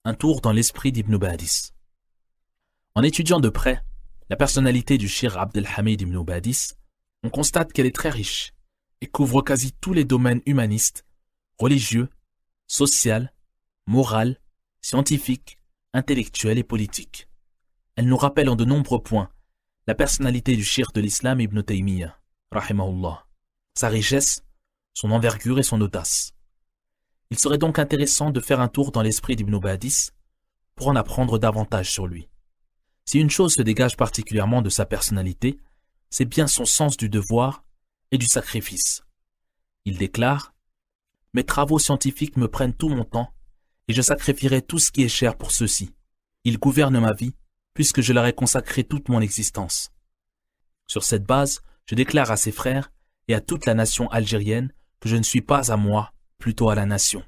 Un tour dans l'esprit d'Ibn Badis. En étudiant de près la personnalité du Cheikh Abdelhamid Ibn Badis, on constate qu'elle est très riche et couvre quasi tous les domaines humanistes, religieux, social, moral, scientifique, intellectuel et politique. Elle nous rappelle en de nombreux points la personnalité du Cheikh de l'islam Ibn Taymiyyah, rahimahullah, sa richesse, son envergure et son audace. Il serait donc intéressant de faire un tour dans l'esprit d'Ibn Badis pour en apprendre davantage sur lui. Si une chose se dégage particulièrement de sa personnalité, c'est bien son sens du devoir et du sacrifice. Il déclare « Mes travaux scientifiques me prennent tout mon temps et je sacrifierai tout ce qui est cher pour ceux-ci. Ils gouvernent ma vie puisque je leur ai consacré toute mon existence. Sur cette base, je déclare à ses frères et à toute la nation algérienne que je ne suis pas à moi, plutôt à la nation.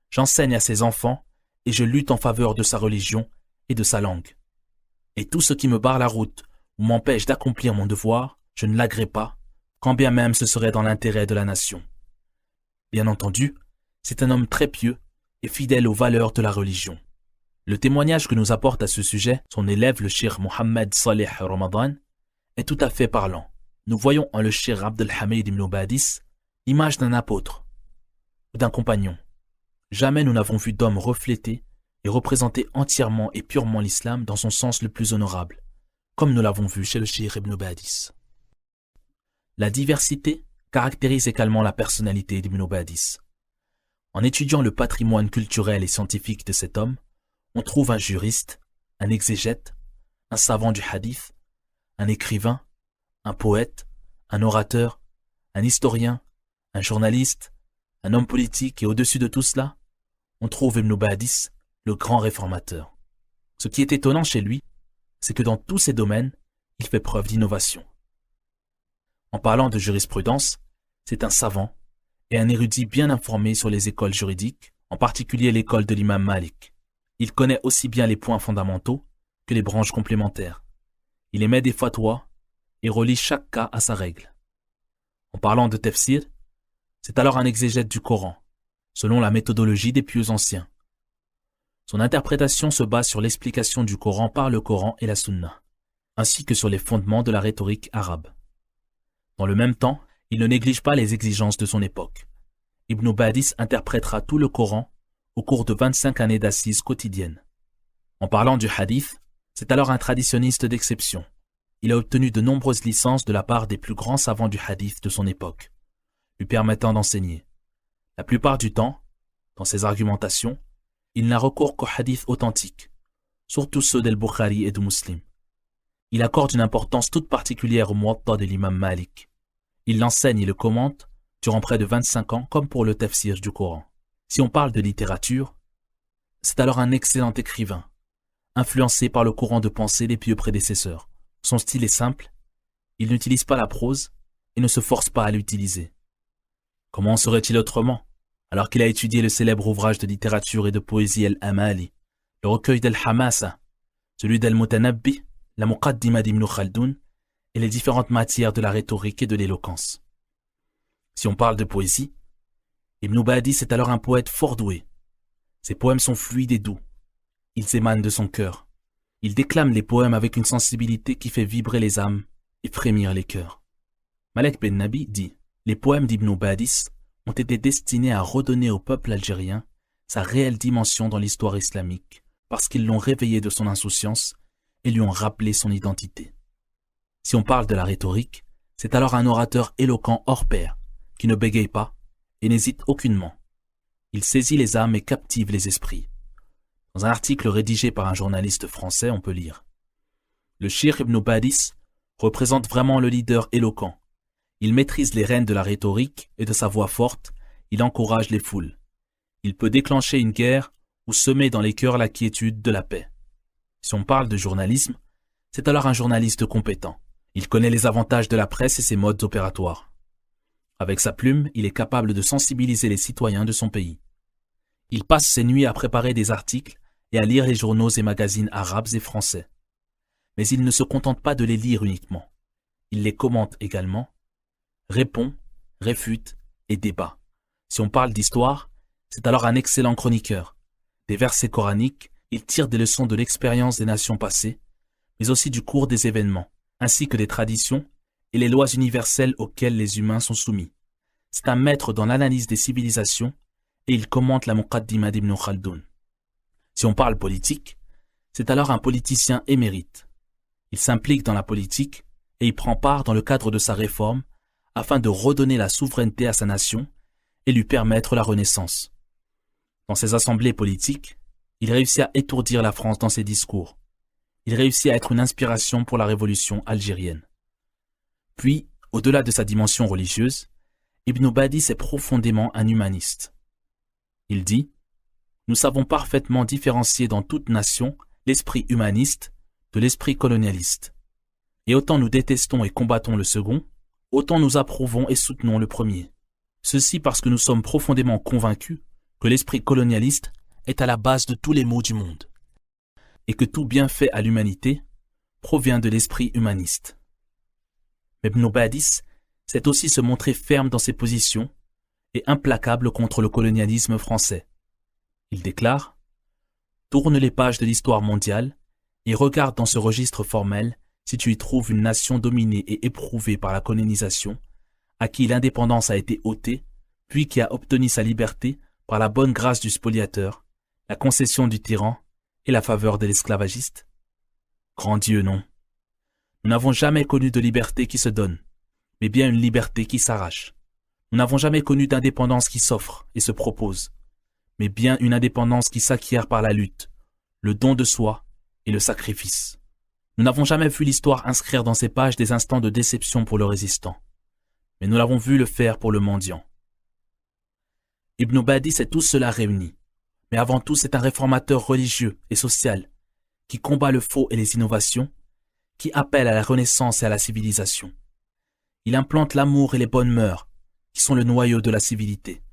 J'enseigne à ses enfants et je lutte en faveur de sa religion et de sa langue. Et tout ce qui me barre la route ou m'empêche d'accomplir mon devoir, je ne l'agrée pas, quand bien même ce serait dans l'intérêt de la nation. Bien entendu, c'est un homme très pieux et fidèle aux valeurs de la religion. Le témoignage que nous apporte à ce sujet son élève le Cheikh Mohammed Saleh Ramadan est tout à fait parlant. Nous voyons en le Cheikh Abdelhamid Ibn Badis l'image d'un apôtre ou d'un compagnon. Jamais nous n'avons vu d'homme refléter et représenter entièrement et purement l'islam dans son sens le plus honorable, comme nous l'avons vu chez le Cheikh Ibn Badis. La diversité caractérise également la personnalité d'Ibn Badis. En étudiant le patrimoine culturel et scientifique de cet homme, on trouve un juriste, un exégète, un savant du hadith, un écrivain, un poète, un orateur, un historien, un journaliste, un homme politique et au-dessus de tout cela, on trouve Ibn Badis, le grand réformateur. Ce qui est étonnant chez lui, c'est que dans tous ces domaines, il fait preuve d'innovation. En parlant de jurisprudence, c'est un savant et un érudit bien informé sur les écoles juridiques, en particulier l'école de l'imam Malik. Il connaît aussi bien les points fondamentaux que les branches complémentaires. Il émet des fatwas et relie chaque cas à sa règle. En parlant de tafsir, c'est alors un exégète du Coran, selon la méthodologie des pieux anciens. Son interprétation se base sur l'explication du Coran par le Coran et la Sunna, ainsi que sur les fondements de la rhétorique arabe. Dans le même temps, il ne néglige pas les exigences de son époque. Ibn Badis interprétera tout le Coran au cours de 25 années d'assises quotidiennes. En parlant du hadith, c'est alors un traditionniste d'exception. Il a obtenu de nombreuses licences de la part des plus grands savants du hadith de son époque, lui permettant d'enseigner. La plupart du temps, dans ses argumentations, il n'a recours qu'aux hadiths authentiques, surtout ceux d'Al-Bukhari et de Muslim. Il accorde une importance toute particulière au Muwatta de l'imam Malik. Il l'enseigne et le commente durant près de 25 ans comme pour le tafsir du Coran. Si on parle de littérature, c'est alors un excellent écrivain, influencé par le courant de pensée des pieux prédécesseurs. Son style est simple, il n'utilise pas la prose et ne se force pas à l'utiliser. Comment serait-il autrement, alors qu'il a étudié le célèbre ouvrage de littérature et de poésie Al-Amali, le recueil d'Al-Hamasa, celui d'Al-Mutanabbi, la Muqaddima d'Ibn Khaldoun et les différentes matières de la rhétorique et de l'éloquence. Si on parle de poésie, Ibn Badis est alors un poète fort doué. Ses poèmes sont fluides et doux. Ils émanent de son cœur. Il déclame les poèmes avec une sensibilité qui fait vibrer les âmes et frémir les cœurs. Malek Ben Nabi dit « Les poèmes d'Ibn Badis ont été destinés à redonner au peuple algérien sa réelle dimension dans l'histoire islamique parce qu'ils l'ont réveillé de son insouciance et lui ont rappelé son identité. » Si on parle de la rhétorique, c'est alors un orateur éloquent hors pair, qui ne bégaye pas et n'hésite aucunement. Il saisit les âmes et captive les esprits. Dans un article rédigé par un journaliste français, on peut lire « Le Cheikh Ibn Badis représente vraiment le leader éloquent. Il maîtrise les rênes de la rhétorique et de sa voix forte, il encourage les foules. Il peut déclencher une guerre ou semer dans les cœurs la quiétude de la paix. » Si on parle de journalisme, c'est alors un journaliste compétent. Il connaît les avantages de la presse et ses modes opératoires. Avec sa plume, il est capable de sensibiliser les citoyens de son pays. Il passe ses nuits à préparer des articles et à lire les journaux et magazines arabes et français. Mais il ne se contente pas de les lire uniquement. Il les commente également, répond, réfute et débat. Si on parle d'histoire, c'est alors un excellent chroniqueur. Des versets coraniques, il tire des leçons de l'expérience des nations passées, mais aussi du cours des événements, ainsi que des traditions et les lois universelles auxquelles les humains sont soumis. C'est un maître dans l'analyse des civilisations et il commente la Muqaddima d'Ibn Khaldoun. Si on parle politique, c'est alors un politicien émérite. Il s'implique dans la politique et y prend part dans le cadre de sa réforme afin de redonner la souveraineté à sa nation et lui permettre la renaissance. Dans ses assemblées politiques, il réussit à étourdir la France dans ses discours. Il réussit à être une inspiration pour la révolution algérienne. Puis, au-delà de sa dimension religieuse, Ibn Badis est profondément un humaniste. Il dit « Nous savons parfaitement différencier dans toute nation l'esprit humaniste de l'esprit colonialiste. Et autant nous détestons et combattons le second, autant nous approuvons et soutenons le premier. Ceci parce que nous sommes profondément convaincus que l'esprit colonialiste est à la base de tous les maux du monde et que tout bienfait à l'humanité provient de l'esprit humaniste. » Mais Ibn Badis sait aussi se montrer ferme dans ses positions et implacable contre le colonialisme français. Il déclare « Tourne les pages de l'histoire mondiale et regarde dans ce registre formel si tu y trouves une nation dominée et éprouvée par la colonisation, à qui l'indépendance a été ôtée, puis qui a obtenu sa liberté par la bonne grâce du spoliateur, la concession du tyran et la faveur de l'esclavagiste. Grand Dieu, non. Nous n'avons jamais connu de liberté qui se donne, mais bien une liberté qui s'arrache. Nous n'avons jamais connu d'indépendance qui s'offre et se propose, mais bien une indépendance qui s'acquiert par la lutte, le don de soi et le sacrifice. Nous n'avons jamais vu l'histoire inscrire dans ses pages des instants de déception pour le résistant, mais nous l'avons vu le faire pour le mendiant. Ibn Badis est tout cela réuni, mais avant tout c'est un réformateur religieux et social qui combat le faux et les innovations, qui appelle à la renaissance et à la civilisation. Il implante l'amour et les bonnes mœurs, qui sont le noyau de la civilité.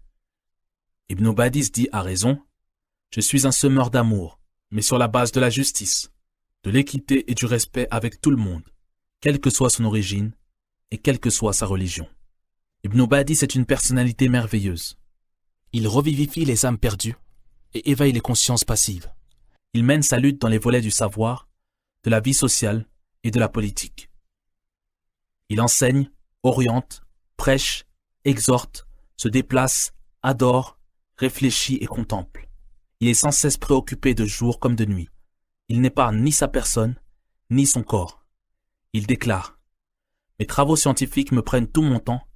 Ibn Badis dit à raison « Je suis un semeur d'amour, mais sur la base de la justice, de l'équité et du respect avec tout le monde, quelle que soit son origine et quelle que soit sa religion. » Ibn Badis est une personnalité merveilleuse. Il revivifie les âmes perdues et éveille les consciences passives. Il mène sa lutte dans les volets du savoir, de la vie sociale et de la politique. Il enseigne, oriente, prêche, exhorte, se déplace, adore, réfléchit et contemple. Il est sans cesse préoccupé de jour comme de nuit. Il n'épargne ni sa personne, ni son corps. Il déclare « Mes travaux scientifiques me prennent tout mon temps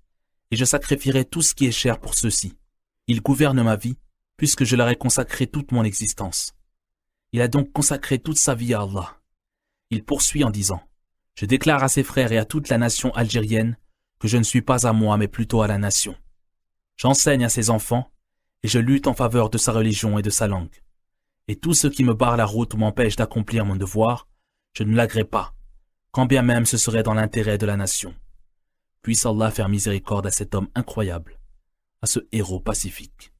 et je sacrifierai tout ce qui est cher pour ceux-ci. Ils gouvernent ma vie puisque je leur ai consacré toute mon existence. » Il a donc consacré toute sa vie à Allah. Il poursuit en disant « Je déclare à ses frères et à toute la nation algérienne que je ne suis pas à moi mais plutôt à la nation. J'enseigne à ses enfants et je lutte en faveur de sa religion et de sa langue. Et tout ce qui me barre la route ou m'empêche d'accomplir mon devoir, je ne l'agrée pas, quand bien même ce serait dans l'intérêt de la nation. Puisse Allah faire miséricorde à cet homme incroyable, à ce héros pacifique.